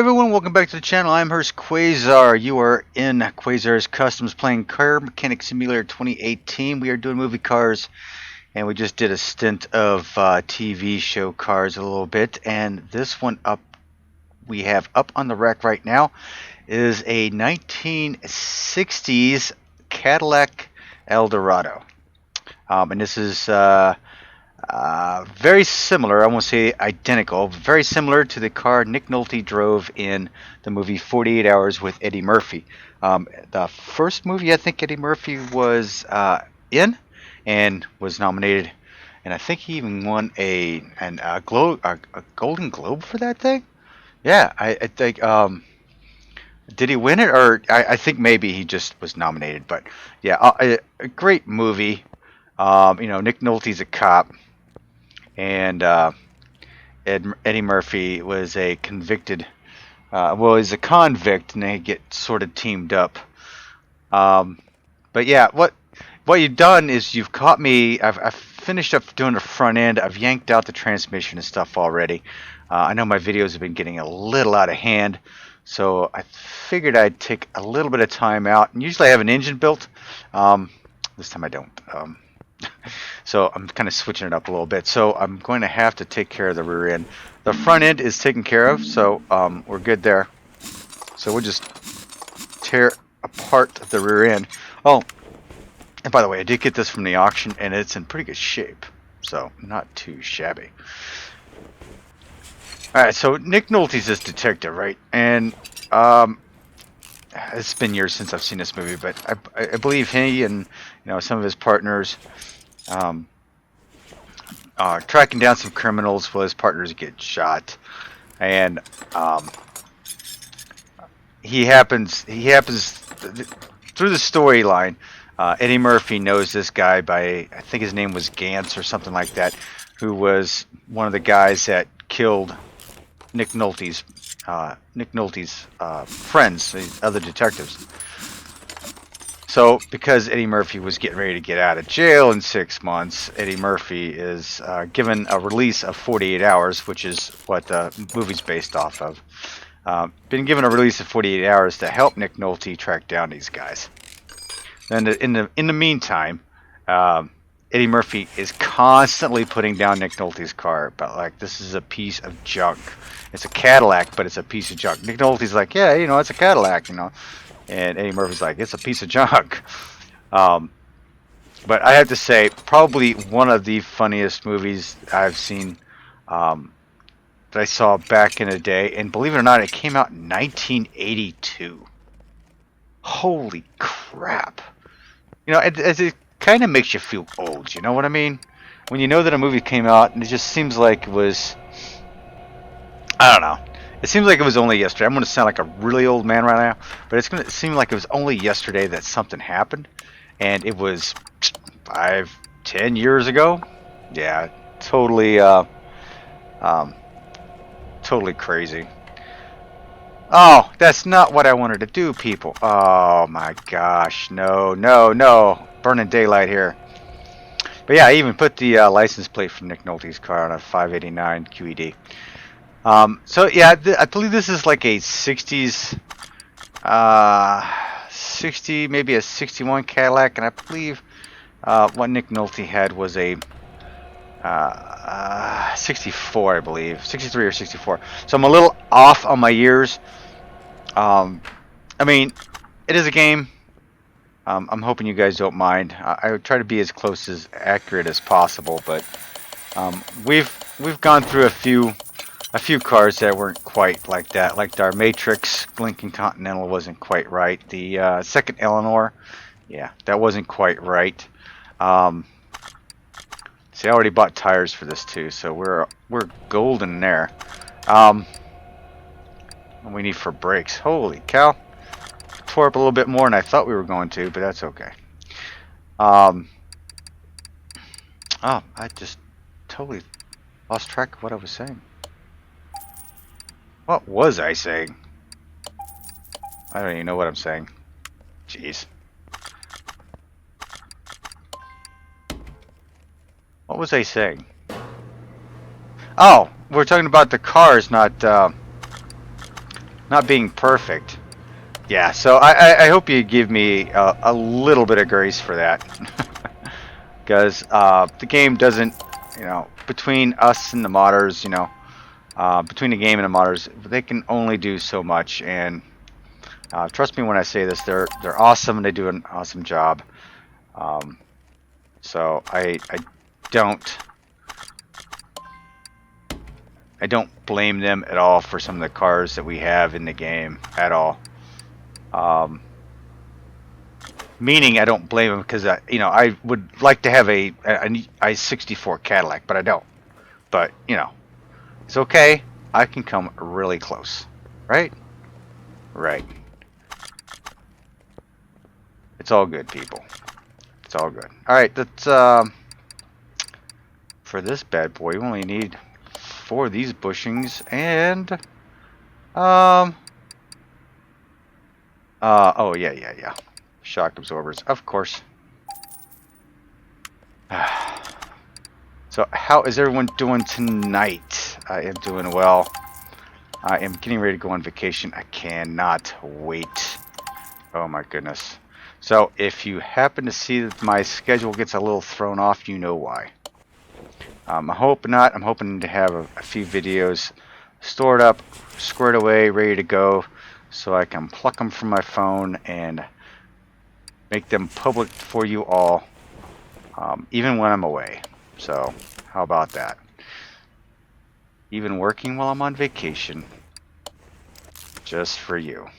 everyone, welcome back to the channel. I'm Hurst Quayzar. You are in Quayzar's Customs playing Car Mechanic Simulator 2018. We are doing movie cars, and we just did a stint of TV show cars a little bit. And this one we have up on the rack right now is a 1960s Cadillac Eldorado. And this is very similar, I won't say identical, very similar to the car Nick Nolte drove in the movie 48 Hours with Eddie Murphy. The first movie I think Eddie Murphy was in and was nominated, and I think he even won a Golden Globe for that thing. Yeah, I think, did he win it? Or I think maybe he just was nominated, but yeah, a great movie. Nick Nolte's a cop. And Eddie Murphy was a convicted, he's a convict, and they get sort of teamed up. But yeah, what you've done is you've caught me. I've finished up doing the front end. I've yanked out the transmission and stuff already. I know my videos have been getting a little out of hand, so I figured I'd take a little bit of time out. And usually I have an engine built. This time I don't. So I'm kind of switching it up a little bit. So I'm going to have to take care of the rear end. The front end is taken care of, so we're good there. So we'll just tear apart the rear end. Oh, and by the way, I did get this from the auction, and it's in pretty good shape. So not too shabby. Alright, so Nick Nolte's this detective, right? And it's been years since I've seen this movie, but I believe he and some of his partners tracking down some criminals while his partners get shot, and he happens through the storyline. Eddie Murphy knows this guy by, I think his name was Gantz or something like that, who was one of the guys that killed Nick Nolte's friends, the other detectives. So, because Eddie Murphy was getting ready to get out of jail in 6 months, Eddie Murphy is given a release of 48 hours, which is what the movie's based off of. Been given a release of 48 hours to help Nick Nolte track down these guys. Then, in the meantime, Eddie Murphy is constantly putting down Nick Nolte's car, but like, this is a piece of junk. It's a Cadillac, but it's a piece of junk. Nick Nolte's like, yeah, it's a Cadillac, And Eddie Murphy's like, it's a piece of junk. But I have to say, probably one of the funniest movies I've seen that I saw back in the day. And believe it or not, it came out in 1982. Holy crap. It kind of makes you feel old, you know what I mean? When you know that a movie came out and it just seems like it was, I don't know. It seems like it was only yesterday. I'm going to sound like a really old man right now, but it's going to seem like it was only yesterday that something happened, and it was 5-10 years ago. Yeah, totally crazy. Oh, that's not what I wanted to do, people. Oh my gosh, no, burning daylight here. But yeah, I even put the license plate from Nick Nolte's car on a 589 QED. So yeah, I believe this is like a 60s, 60, maybe a 61 Cadillac, and I believe what Nick Nolte had was a 64, I believe, 63 or 64. So I'm a little off on my years. I mean, it is a game. I'm hoping you guys don't mind. I would try to be as close as accurate as possible, but we've gone through a few cars that weren't quite like that. Like our Matrix Lincoln Continental wasn't quite right. The second Eleanor, yeah, that wasn't quite right. See, I already bought tires for this too, so we're golden there. What we need for brakes? Holy cow! Tore up a little bit more than I thought we were going to, but that's okay. Oh, I just totally lost track of what I was saying. What was I saying? I don't even know what I'm saying. Jeez. What was I saying? Oh, we're talking about the cars, not not being perfect. Yeah, so I hope you give me a little bit of grace for that. Because the game doesn't, between us and the modders, between the game and the modders, they can only do so much. And trust me when I say this, they're awesome and they do an awesome job. So I don't blame them at all for some of the cars that we have in the game at all. Meaning I don't blame them because I would like to have a I-64 Cadillac, but I don't. But it's okay. I can come really close, right? Right. It's all good, people. It's all good. All right, that's for this bad boy. We only need 4 of these bushings and oh yeah. Shock absorbers, of course. So how is everyone doing tonight? I am doing well. I am getting ready to go on vacation. I cannot wait. Oh my goodness. So if you happen to see that my schedule gets a little thrown off, you know why. I hope not. I'm hoping to have a few videos stored up, squared away, ready to go, so I can pluck them from my phone and make them public for you all, even when I'm away. So how about that? Even working while I'm on vacation, just for you.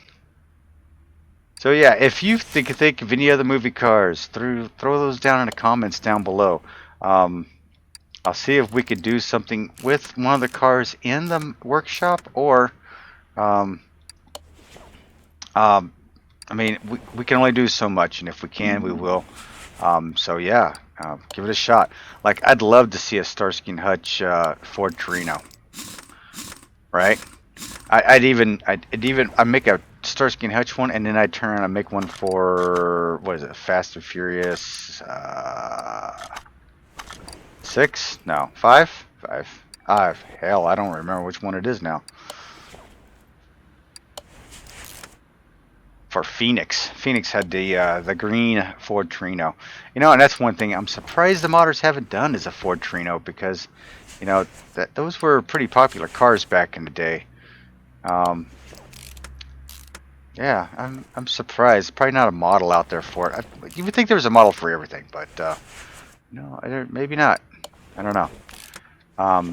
So yeah, if you think of any other movie cars, throw those down in the comments down below. I'll see if we could do something with one of the cars in the workshop, or I mean, we can only do so much, and if we can, we will. So yeah, give it a shot. Like, I'd love to see a Starsky and Hutch Ford Torino, right? I'd make a Starsky and Hutch one, and then I'd turn around and make one for, what is it, Fast and Furious 6? No, 5? 5. Hell, I don't remember which one it is now. For Phoenix. Phoenix had the green Ford Torino. And that's one thing I'm surprised the modders haven't done is a Ford Torino, because those were pretty popular cars back in the day. Yeah, I'm surprised. Probably not a model out there for it. You would think there was a model for everything, but maybe not. I don't know.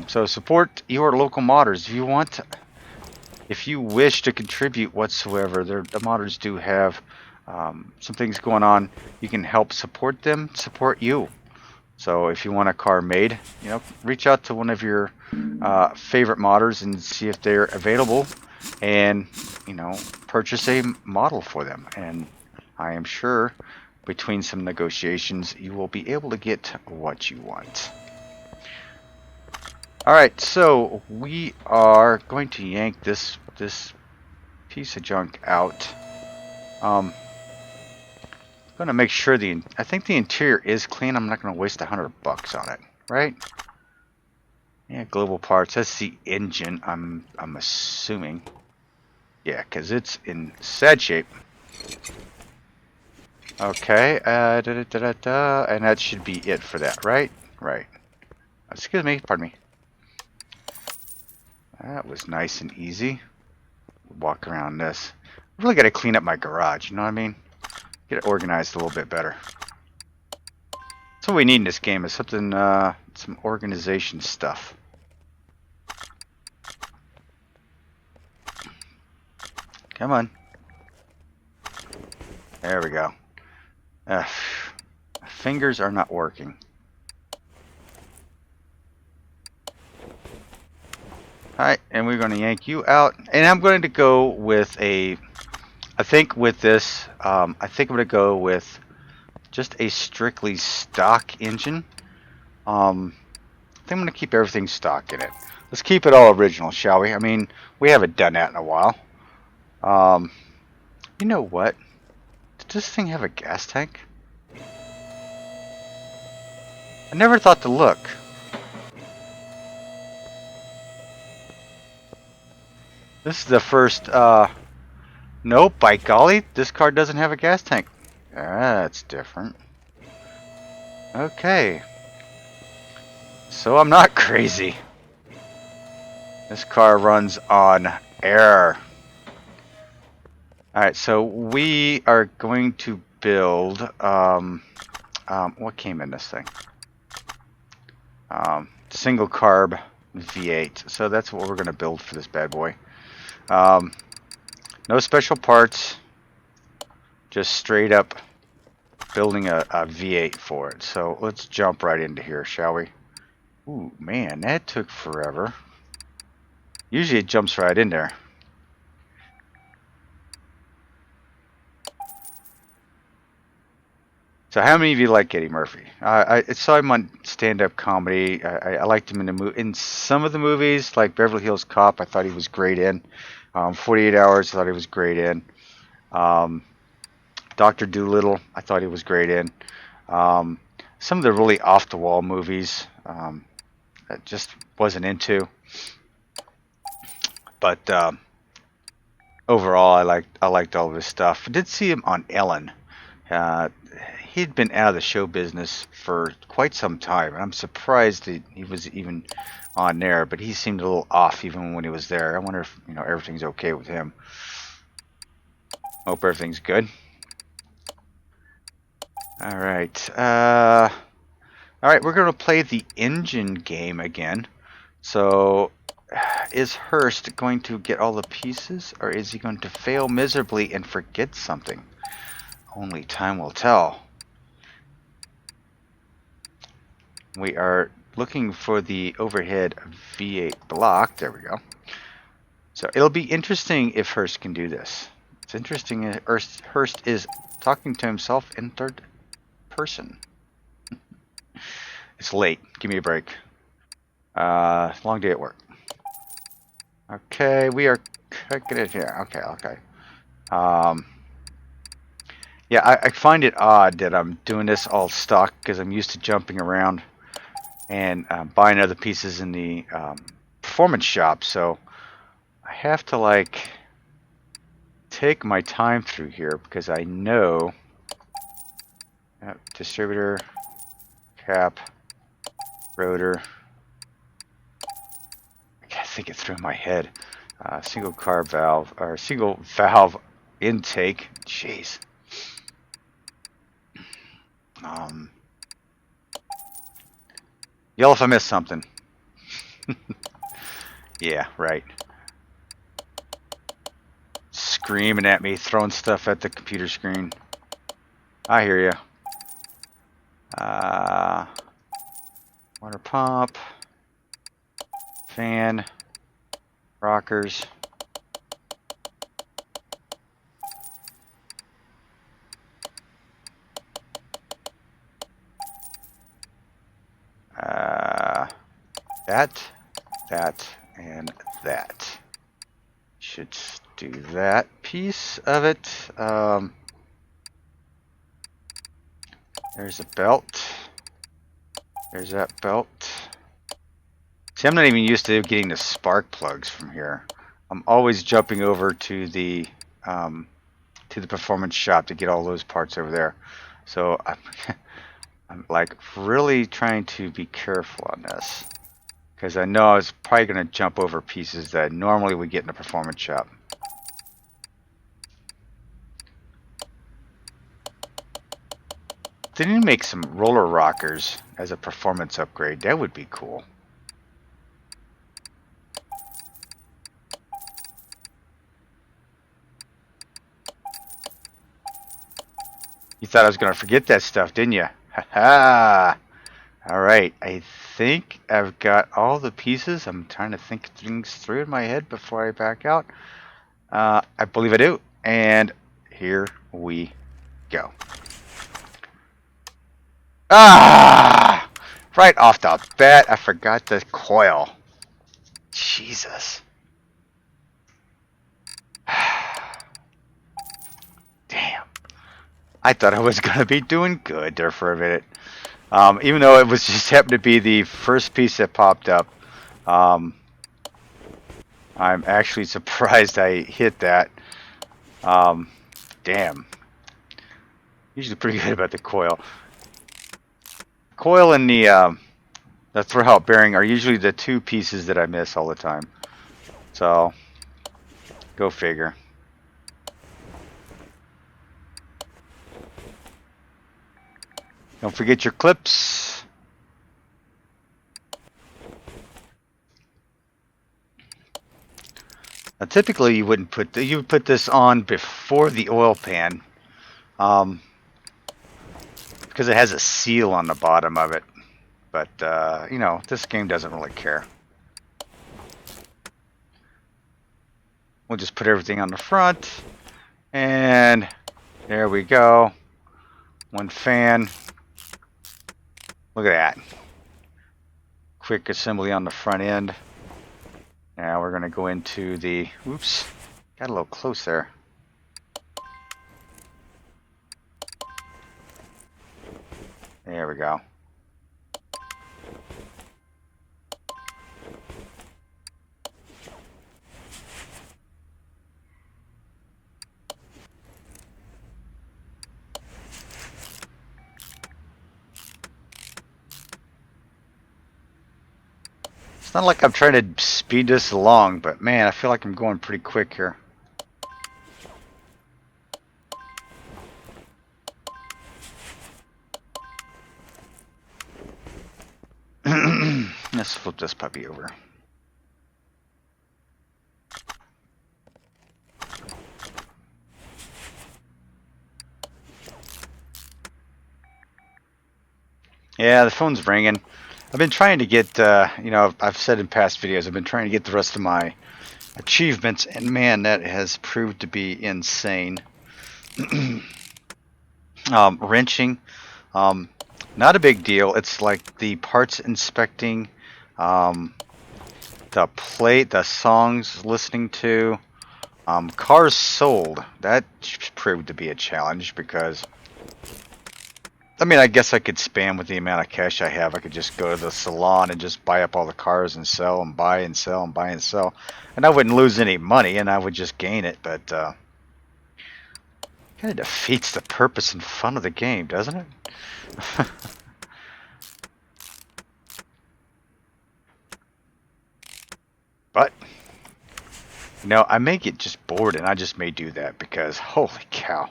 So support your local modders if you want. If you wish to contribute whatsoever, the modders do have some things going on. You can help support them, support you. So if you want a car made, reach out to one of your favorite modders and see if they're available, and purchase a model for them. And I am sure between some negotiations, you will be able to get what you want. Alright, so we are going to yank this piece of junk out. I'm going to make sure I think the interior is clean. I'm not going to waste $100 on it, right? Yeah, global parts. That's the engine, I'm assuming. Yeah, because it's in sad shape. Okay, and that should be it for that, right? Right. Excuse me, pardon me. That was nice and easy. Walk around this. I really got to clean up my garage, you know what I mean? Get it organized a little bit better. That's what we need in this game, is something, some organization stuff. Come on. There we go. Fingers are not working. Alright, and we're going to yank you out. And I'm going to go with I think with this, I think I'm going to go with just a strictly stock engine. I think I'm going to keep everything stock in it. Let's keep it all original, shall we? I mean, we haven't done that in a while. You know what? Does this thing have a gas tank? I never thought to look. This is the first Nope, by golly, this car doesn't have a gas tank. That's different. Okay. So I'm not crazy. This car runs on air. Alright, so we are going to build, what came in this thing? Single carb V8. So that's what we're going to build for this bad boy. No special parts, just straight up building a V8 for it. So let's jump right into here, shall we? Ooh, man, that took forever. Usually it jumps right in there. So how many of you like Eddie Murphy? I saw him on stand-up comedy. I liked him in some of the movies, like Beverly Hills Cop. I thought he was great in. 48 Hours, I thought he was great in. Dr. Dolittle, I thought he was great in. Some of the really off-the-wall movies, I just wasn't into. But overall, I liked all of his stuff. I did see him on Ellen. He'd been out of the show business for quite some time. I'm surprised that he was even on there, but he seemed a little off even when he was there. I wonder if everything's okay with him. Hope everything's good. All right. All right, we're going to play the engine game again. So, is Hurst going to get all the pieces, or is he going to fail miserably and forget something? Only time will tell. We are looking for the overhead V8 block. There we go. So it'll be interesting if Hurst can do this. It's interesting Hurst is talking to himself in third person. It's late. Give me a break. Long day at work. Okay, we are cooking it here. Okay. Yeah, I find it odd that I'm doing this all stock because I'm used to jumping around and buying other pieces in the performance shop. So I have to like take my time through here because I know distributor, cap, rotor. I can't think it through my head. Single carb valve or single valve intake. Jeez. Yell if I missed something. Yeah, right. Screaming at me, throwing stuff at the computer screen. I hear you. Water pump. Fan. Rockers. That, and that. Should do that piece of it. There's a belt. There's that belt. See, I'm not even used to getting the spark plugs from here. I'm always jumping over to the performance shop to get all those parts over there. So I'm like really trying to be careful on this because I know I was probably going to jump over pieces that I normally would get in a performance shop. They need to make some roller rockers as a performance upgrade. That would be cool. You thought I was going to forget that stuff, didn't you? Ha-ha! Alright, I think I've got all the pieces. I'm trying to think things through in my head before I back out. I believe I do. And here we go. Ah! Right off the bat, I forgot the coil. Jesus. Damn. I thought I was going to be doing good there for a minute. Even though it was just happened to be the first piece that popped up. I'm actually surprised I hit that. Damn. Usually pretty good about the coil. Coil and the throwout bearing are usually the two pieces that I miss all the time. So, go figure. Don't forget your clips. Now, typically, you wouldn't put you would put this on before the oil pan, because it has a seal on the bottom of it. But you know, this game doesn't really care. We'll just put everything on the front, and there we go. One fan. Look at that. Quick assembly on the front end. Now we're going to go into the, oops, got a little close there. There we go. It's not like I'm trying to speed this along, but man, I feel like I'm going pretty quick here. Let's flip this puppy over. Yeah, the phone's ringing. I've been trying to get, you know, I've said in past videos, I've been trying to get the rest of my achievements, and man, that has proved to be insane. Wrenching, not a big deal. It's like the parts inspecting, the plate, the songs listening to, cars sold. That proved to be a challenge because, I mean, I guess I could spam with the amount of cash I have. I could just go to the salon and just buy up all the cars and sell and buy and sell and buy and sell. And I wouldn't lose any money and I would just gain it, but kind of defeats the purpose and fun of the game, doesn't it? But, you know, I may get just bored and I just may do that because, holy cow.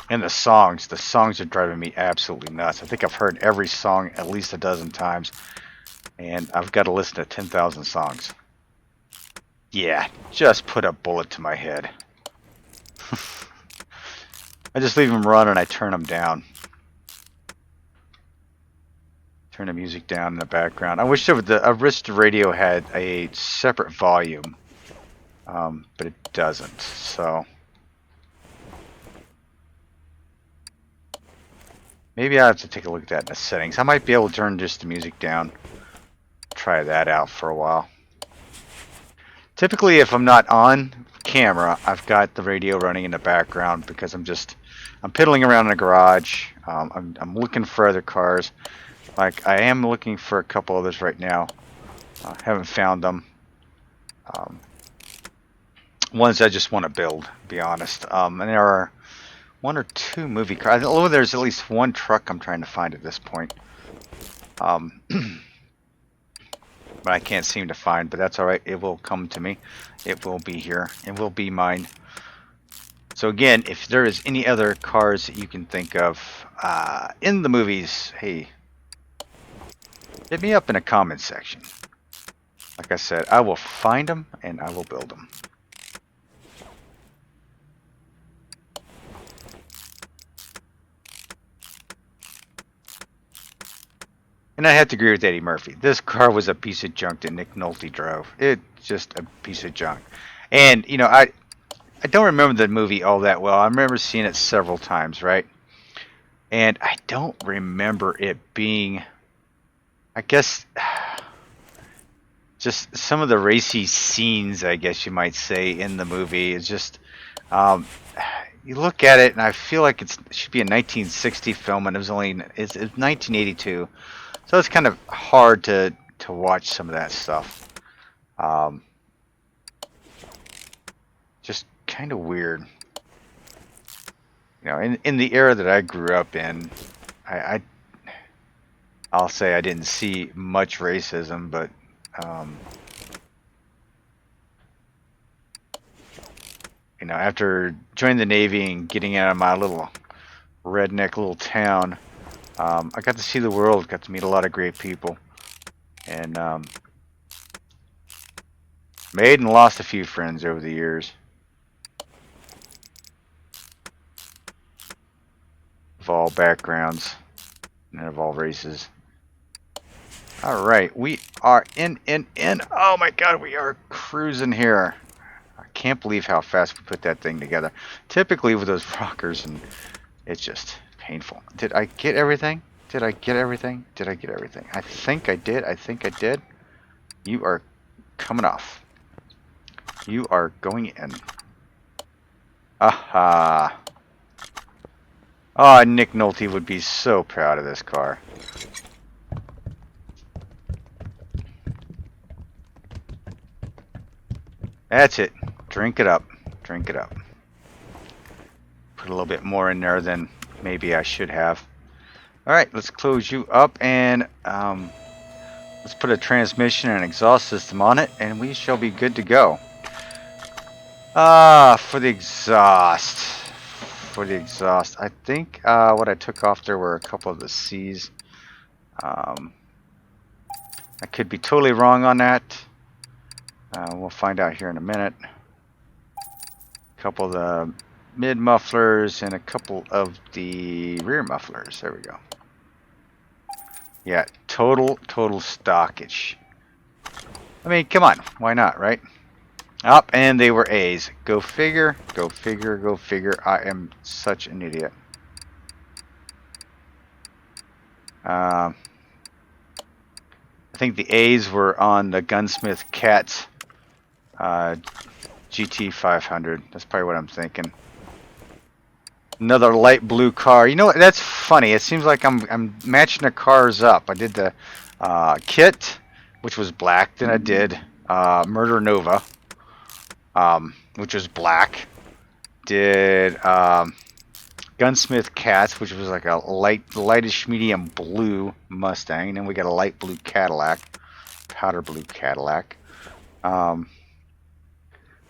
And the songs are driving me absolutely nuts. I think I've heard every song at least a dozen times, and I've got to listen to 10,000 songs. Yeah, just put a bullet to my head. I just leave them run and I turn them down. Turn the music down in the background. I wish the radio had a separate volume, but it doesn't, so... Maybe I have to take a look at that in the settings. I might be able to turn just the music down. Try that out for a while. Typically, if I'm not on camera, I've got the radio running in the background because I'm piddling around in the garage. I'm looking for other cars. Like, I am looking for a couple others right now. Haven't found them. Ones I just want to build, to be honest. And there are one or two movie cars. Although there's at least one truck I'm trying to find at this point. But I can't seem to find, but that's alright. It will come to me. It will be here. It will be mine. So again, if there is any other cars that you can think of in the movies, hey, hit me up in the comment section. Like I said, I will find them and I will build them. And I have to agree with Eddie Murphy. This car was a piece of junk that Nick Nolte drove. It's just a piece of junk. And, you know, I don't remember the movie all that well. I remember seeing it several times, right? And I don't remember it being, I guess, just some of the racy scenes, I guess you might say, in the movie. It's just, you look at it and I feel like it should be a 1960 film, and it's 1982. So it's kind of hard to watch some of that stuff. Just kind of weird. You know, in the era that I grew up in, I'll say I didn't see much racism, but you know, after joining the Navy and getting out of my little redneck little town, I got to see the world, got to meet a lot of great people, and made and lost a few friends over the years. Of all backgrounds and of all races. Alright, we are in. Oh my god, we are cruising here. I can't believe how fast we put that thing together. Typically with those rockers, and it's just painful. Did I get everything? Did I get everything? Did I get everything? I think I did. I think I did. You are coming off. You are going in. Aha. Oh, Nick Nolte would be so proud of this car. That's it. Drink it up. Drink it up. Put a little bit more in there than maybe I should have. Alright, let's close you up and let's put a transmission and exhaust system on it and we shall be good to go. For the exhaust. I think what I took off there were a couple of the C's. I could be totally wrong on that. We'll find out here in a minute. A couple of the mid mufflers and a couple of the rear mufflers. There we go. Yeah, total stockage. I mean, come on. Why not, right? Up, and they were A's. Go figure, go figure, go figure. I am such an idiot. I think the A's were on the Gunsmith Cat's GT 500. That's probably what I'm thinking. Another light blue car. You know what? That's funny. It seems like I'm matching the cars up. I did the Kit, which was black. Then I did Murder Nova, which was black. Did Gunsmith Cats, which was like a lightish medium blue Mustang. And then we got a light blue Cadillac, powder blue Cadillac.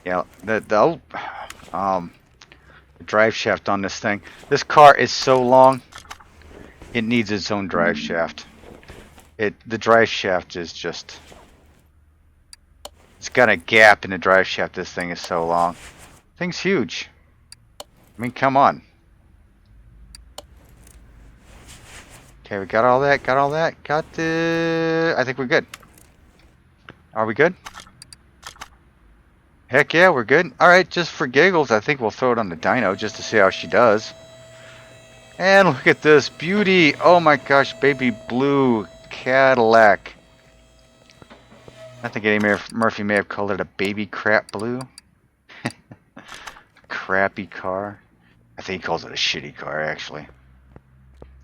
Yeah, the drive shaft on this thing. This car is so long, it needs its own drive shaft. The drive shaft is just, it's got a gap in the drive shaft. This thing is so long. Thing's huge. I mean, come on. Okay, we got all that. Got the. I think we're good. Are we good? Heck yeah, we're good. Alright, just for giggles, I think we'll throw it on the dyno just to see how she does. And look at this beauty. Oh my gosh, baby blue Cadillac. I think Eddie Murphy may have called it a baby crap blue. Crappy car. I think he calls it a shitty car, actually.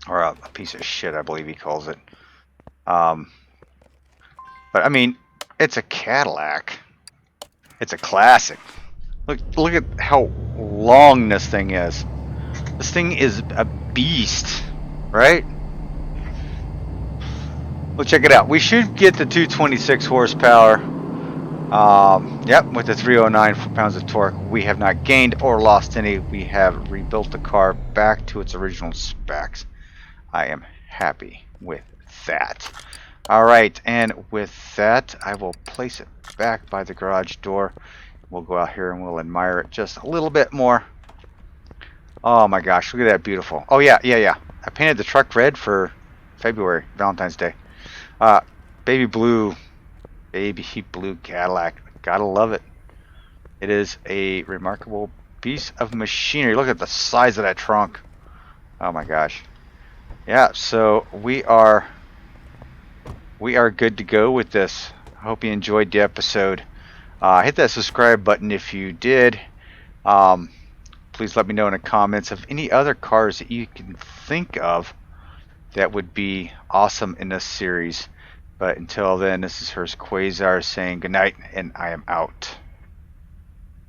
Or a piece of shit, I believe he calls it. But I mean, it's a Cadillac. It's a classic. Look at how long this thing is. This thing is a beast, right? Well, check it out. We should get the 226 horsepower. Yep, with the 309 foot-pounds of torque. We have not gained or lost any. We have rebuilt the car back to its original specs. I am happy with that. Alright, and with that, I will place it back by the garage door. We'll go out here and we'll admire it just a little bit more. Oh my gosh, look at that beautiful. Oh yeah. I painted the truck red for February, Valentine's Day. Baby blue Cadillac. Gotta love it. It is a remarkable piece of machinery. Look at the size of that trunk. Oh my gosh. Yeah, so we are good to go with this. I hope you enjoyed the episode. Hit that subscribe button if you did. Please let me know in the comments of any other cars that you can think of that would be awesome in this series. But until then, this is Hurst Quayzar saying goodnight, and I am out.